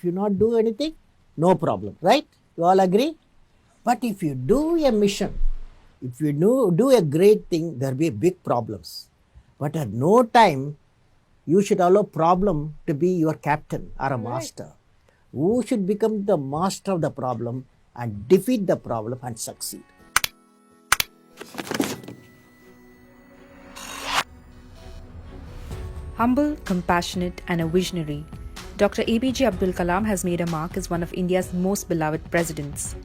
you not do anything, no problem, right? You all agree? But if you do a mission, if you do a great thing, there will be big problems. But at no time, you should allow problem to be your captain or a master. Who should become the master of the problem and defeat the problem and succeed. Humble, compassionate, and a visionary, Dr. APJ Abdul Kalam has made a mark as one of India's most beloved presidents.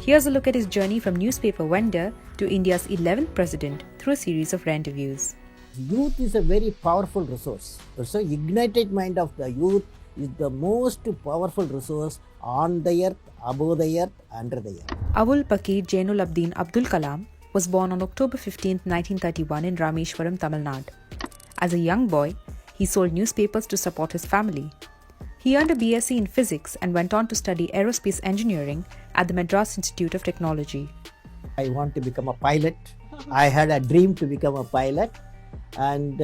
Here's a look at his journey from newspaper vendor to India's 11th president through a series of interviews. Youth is a very powerful resource. So ignited mind of the youth is the most powerful resource on the earth, above the earth, under the earth. Avul Pakir Jainul Abdin Abdul Kalam was born on October 15, 1931 in Rameshwaram, Tamil Nadu. As a young boy, he sold newspapers to support his family. He earned a BSc in physics and went on to study aerospace engineering at the Madras Institute of Technology. I want to become a pilot. I had a dream to become a pilot. And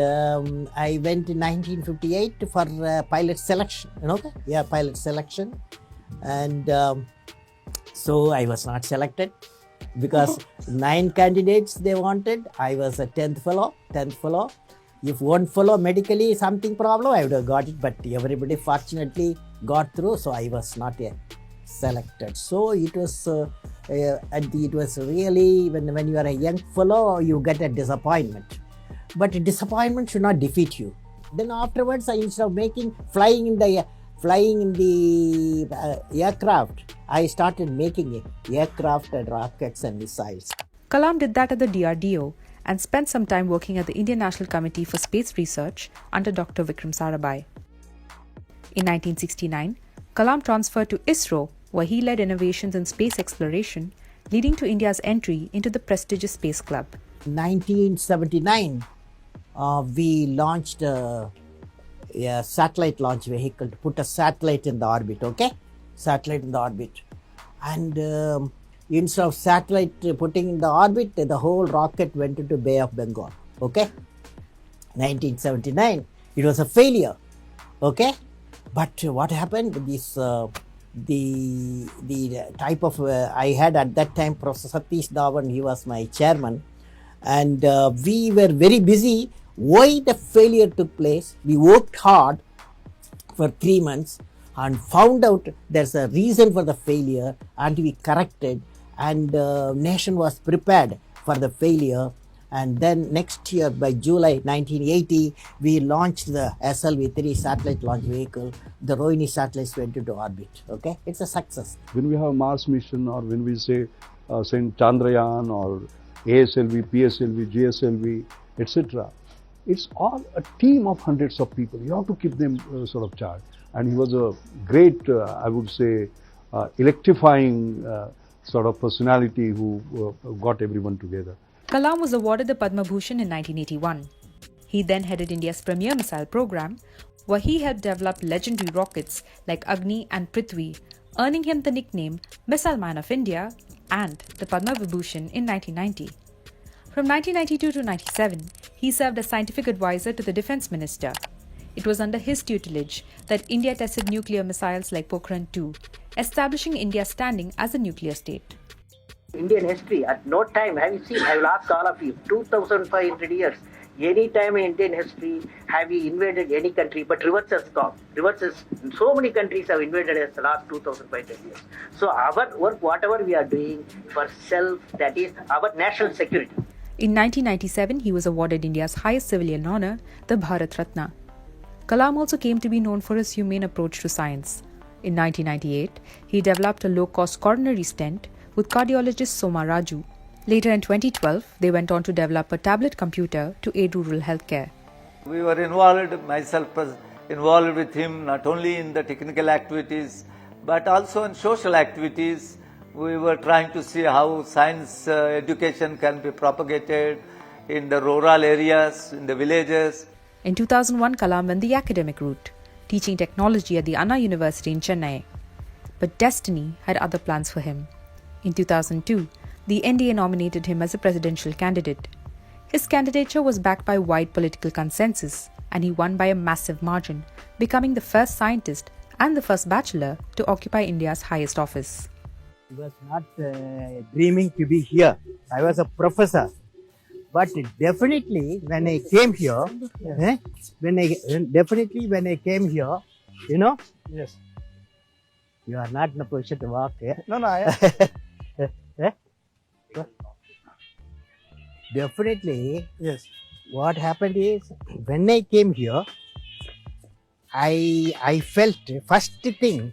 I went in 1958 for pilot selection, pilot selection. And so I was not selected because 9 candidates they wanted. I was a 10th fellow. If one fellow medically something problem, I would have got it, but everybody fortunately got through, so I was not selected. So it was really, when you are a young fellow, you get a disappointment. But disappointment should not defeat you. Then afterwards, instead of flying in the aircraft, I started making aircraft and rockets and missiles. Kalam did that at the DRDO and spent some time working at the Indian National Committee for Space Research under Dr. Vikram Sarabhai. In 1969, Kalam transferred to ISRO, where he led innovations in space exploration, leading to India's entry into the prestigious Space Club. In 1979, we launched a satellite launch vehicle to put a satellite in the orbit, And instead of satellite putting in the orbit, the whole rocket went into Bay of Bengal, 1979, it was a failure, But what happened? The type of, I had at that time Professor Satish Dhawan, he was my chairman. And we were very busy. Why the failure took place? We worked hard for 3 months and found out there's a reason for the failure, and we corrected, and nation was prepared for the failure. And then next year, by July 1980, we launched the SLV-3 satellite launch vehicle. The Rohini satellites went into orbit. It's a success. When we have Mars mission, or when we say send Chandrayaan or ASLV, PSLV, GSLV, etc., it's all a team of hundreds of people. You have to keep them sort of charged. And he was a great, I would say, electrifying sort of personality who got everyone together. Kalam was awarded the Padma Bhushan in 1981. He then headed India's premier missile program, where he helped develop legendary rockets like Agni and Prithvi, earning him the nickname Missile Man of India and the Padma Vibhushan in 1990. From 1992 to 1997, he served as scientific advisor to the defense minister. It was under his tutelage that India tested nuclear missiles like Pokhran-2, establishing India's standing as a nuclear state. Indian history, at no time have you seen, I will ask all of you, 2,500 years, any time in Indian history have we invaded any country, but reverse has gone. So many countries have invaded us the last 2,500 years. So our work, whatever we are doing for self, that is our national security. In 1997, he was awarded India's highest civilian honor, the Bharat Ratna. Kalam also came to be known for his humane approach to science. In 1998, he developed a low-cost coronary stent with cardiologist Soma Raju. Later in 2012, they went on to develop a tablet computer to aid rural healthcare. We were involved, myself was involved with him not only in the technical activities but also in social activities. We were trying to see how science education can be propagated in the rural areas, in the villages. In 2001, Kalam went the academic route, teaching technology at the Anna University in Chennai. But destiny had other plans for him. In 2002, the NDA nominated him as a presidential candidate. His candidature was backed by wide political consensus, and he won by a massive margin, becoming the first scientist and the first bachelor to occupy India's highest office. I was not dreaming to be here. I was a professor. But definitely when I came here, when I came here, you know, Yes. you are not in a position to walk. No, no, I Definitely, yes. what happened is when I came here, I felt first thing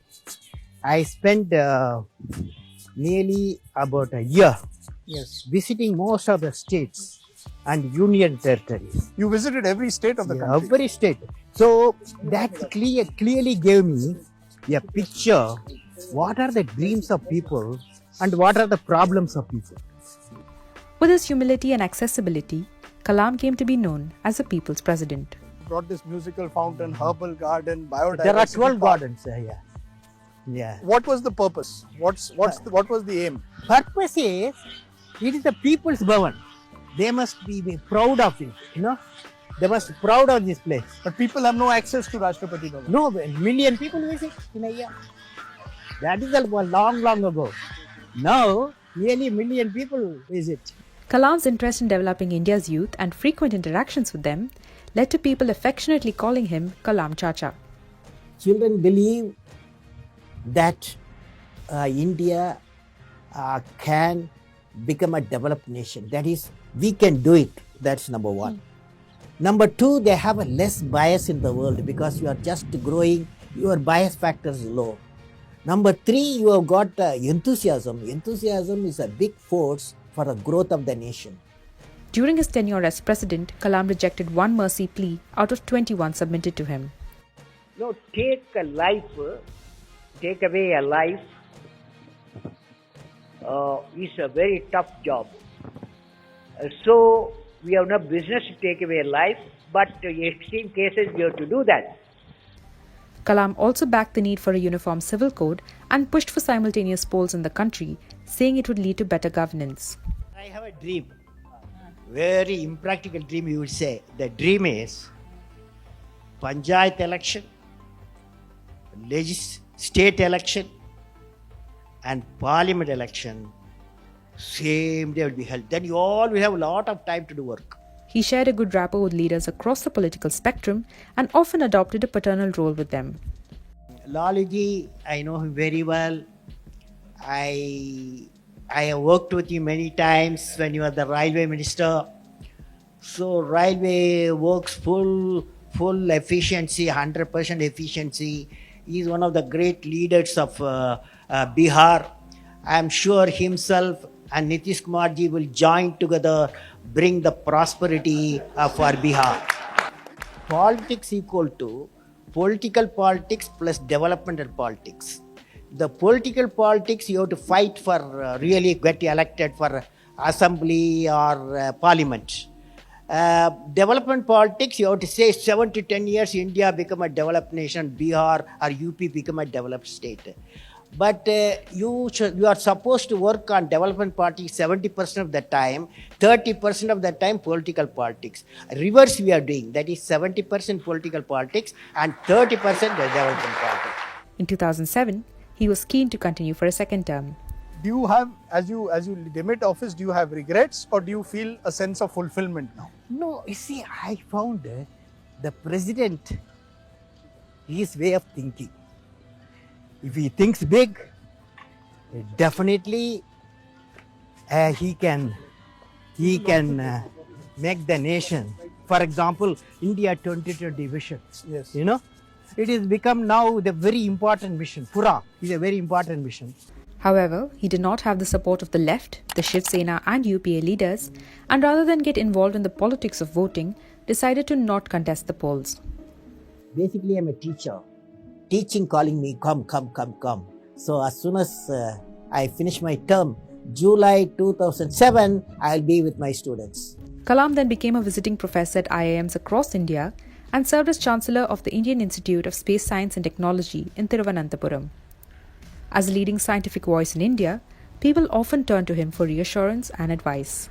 I spent nearly about a year Yes. visiting most of the states and union territories. You visited every state of the Yeah, country. every state. So that clearly gave me a picture. What are the dreams of people and what are the problems of people? With his humility and accessibility, Kalam came to be known as the people's president. Brought this musical fountain, herbal garden, biodiversity. There are 12 park. gardens. Yeah. What was the purpose? What was the aim? Purpose is, it is the people's Bhavan. They must be proud of it. You know, they must be proud of this place. But people have no access to Rashtrapati Bhavan. No, a million people visit in a year. That is a long ago. Now, nearly a million people visit. Kalam's interest in developing India's youth and frequent interactions with them led to people affectionately calling him Kalam Chacha. Children believe that India can become a developed nation. That is, we can do it. That's number one. Number two, they have a less bias in the world because you are just growing, your bias factor is low. Number three, you have got enthusiasm. Enthusiasm is a big force for the growth of the nation. During his tenure as president, Kalam rejected one mercy plea out of 21 submitted to him. No, take away a life is a very tough job. So we have no business to take away a life, but in extreme cases we have to do that. Kalam also backed the need for a uniform civil code and pushed for simultaneous polls in the country, saying it would lead to better governance. I have a dream, very impractical dream you would say. The dream is Panchayat election, state election and parliament election, same day will be held. Then you all will have a lot of time to do work. He shared a good rapport with leaders across the political spectrum and often adopted a paternal role with them. Laluji, I know him very well. I have worked with him many times when you were the railway minister. So railway works full efficiency, 100% efficiency. He is one of the great leaders of Bihar. I am sure himself and Nitish Kumar ji will join together, bring the prosperity for Bihar. Politics equal to political politics plus developmental politics. The political politics you have to fight for really get elected for assembly or parliament. Development politics you have to say 7 to 10 years India become a developed nation, Bihar or UP become a developed state. But you are supposed to work on development politics 70% of the time, 30% of the time political politics. Reverse we are doing, that is 70% political politics and 30% development politics. In 2007, he was keen to continue for a second term. Do you have, as you demit office, do you have regrets or do you feel a sense of fulfillment now? No, you see, I found the president, his way of thinking. If he thinks big, definitely he can make the nation. For example, India 2020 vision. Yes. You know, it has become now the very important mission. Pura is a very important mission. However, he did not have the support of the left, the Shiv Sena and UPA leaders, and rather than get involved in the politics of voting, decided to not contest the polls. Basically, I'm a teacher. Teaching calling me, come. So as soon as I finish my term, July 2007, I'll be with my students. Kalam then became a visiting professor at IIMs across India and served as Chancellor of the Indian Institute of Space Science and Technology in Thiruvananthapuram. As a leading scientific voice in India, people often turn to him for reassurance and advice.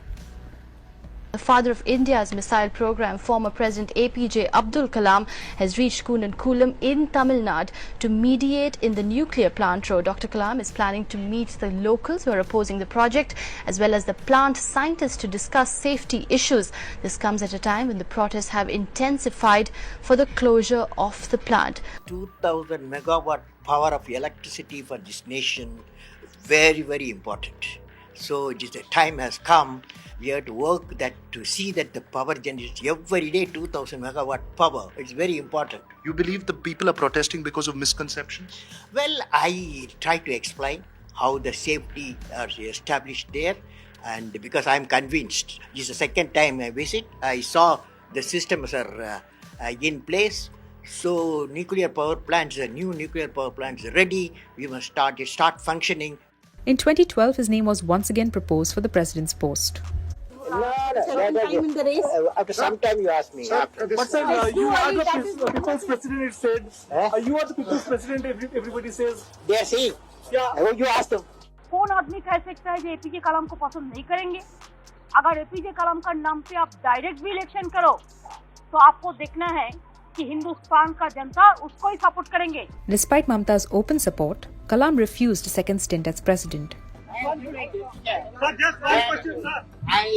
The father of India's missile program, former President APJ Abdul Kalam, has reached Kunnam in Tamil Nadu to mediate in the nuclear plant row. Dr. Kalam is planning to meet the locals who are opposing the project as well as the plant scientists to discuss safety issues. This comes at a time when the protests have intensified for the closure of the plant. 2000 megawatt power of electricity for this nation, very, very important. So the time has come. We have to work that to see that the power generation every day 2000 megawatt power. It's very important. You believe the people are protesting because of misconceptions? Well, I try to explain how the safety are established there, and because I'm convinced. This is the second time I visit. I saw the systems are in place. So nuclear power plants, the new nuclear power plants are ready. We must start functioning. In 2012, his name was once again proposed for the president's post. After some time you ask me. But sir, you are the people's president, it said. You are the people's president, everybody says. They are saying. Yeah. You ask them. कौन आदमी कह सकता है जो APJ कलाम को पसंद नहीं करेंगे? अगर एपीजे कलाम का नाम पे आप डायरेक्ट भी इलेक्शन करो तो आपको देखना है कि हिंदुस्तान का जनता उसको ही सपोर्ट करेंगे. Despite Mamta's open support, Kalam refused a second stint as president. Sir, just one question, sir. I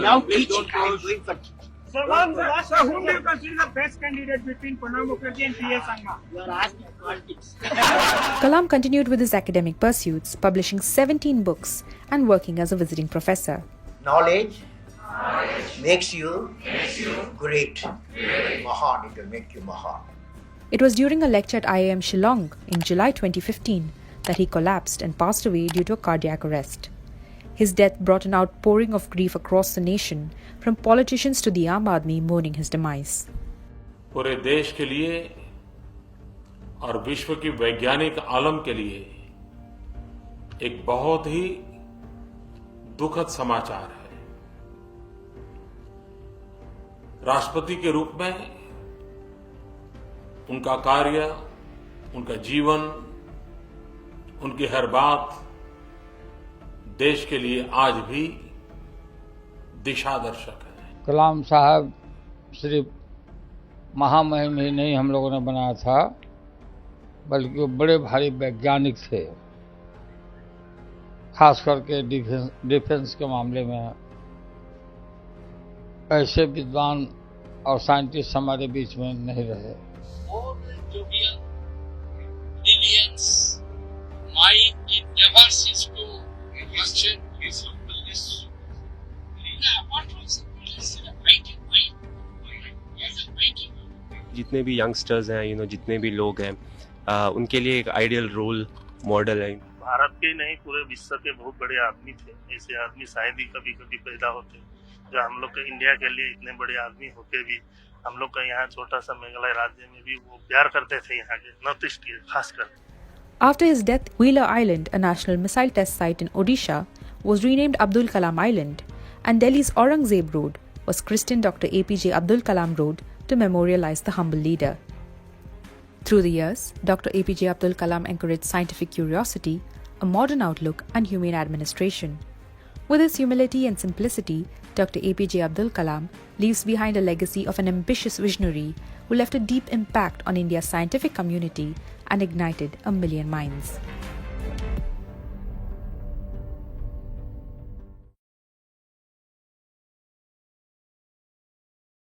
now teach. I'm going for. Sir, whom do you consider the best candidate between Pranab Mukherjee and P.S. Sangha? You are asking politics. Kalam continued with his academic pursuits, publishing 17 books and working as a visiting professor. Knowledge makes you great. Mahan, it will make you Mahan. It was during a lecture at IIM Shillong in July 2015 that he collapsed and passed away due to a cardiac arrest. His death brought an outpouring of grief across the nation, from politicians to the Aam Aadmi mourning his demise. पूरे देश के लिए और विश्व की वैज्ञानिक आलम के लिए एक बहुत ही दुखद समाचार है. राष्ट्रपति के रूप में उनका कार्य, उनका जीवन, उनकी हर बात देश के लिए आज भी दिशा दर्शक है. कलाम साहब सिर्फ महामहिम ही नहीं हम लोगों ने बनाया था, बल्कि वो बड़े भारी वैज्ञानिक थे, खास करके डिफेंस के मामले में. ऐसे विद्वान और साइंटिस्ट हमारे बीच में नहीं रहे. जितने भी यंगस्टर्स हैं, जितने भी लोग हैं, उनके लिए एक आइडियल रोल मॉडल है. भारत के नहीं पूरे विश्व के बहुत बड़े आदमी थे. ऐसे आदमी शायद ही कभी कभी पैदा होते जो हम लोग के इंडिया के लिए इतने बड़े आदमी होके भी हम लोग का यहाँ छोटा सा मेघालय राज्य में भी वो प्यार करते थे यहाँ के नॉर्थ ईस्ट के खासकर. After his death, Wheeler Island, a national missile test site in Odisha, was renamed Abdul Kalam Island, and Delhi's Aurangzeb Road was christened Dr. APJ Abdul Kalam Road to memorialize the humble leader. Through the years, Dr. APJ Abdul Kalam encouraged scientific curiosity, a modern outlook, and humane administration. With his humility and simplicity, Dr. APJ Abdul Kalam leaves behind a legacy of an ambitious visionary who left a deep impact on India's scientific community and ignited a million minds.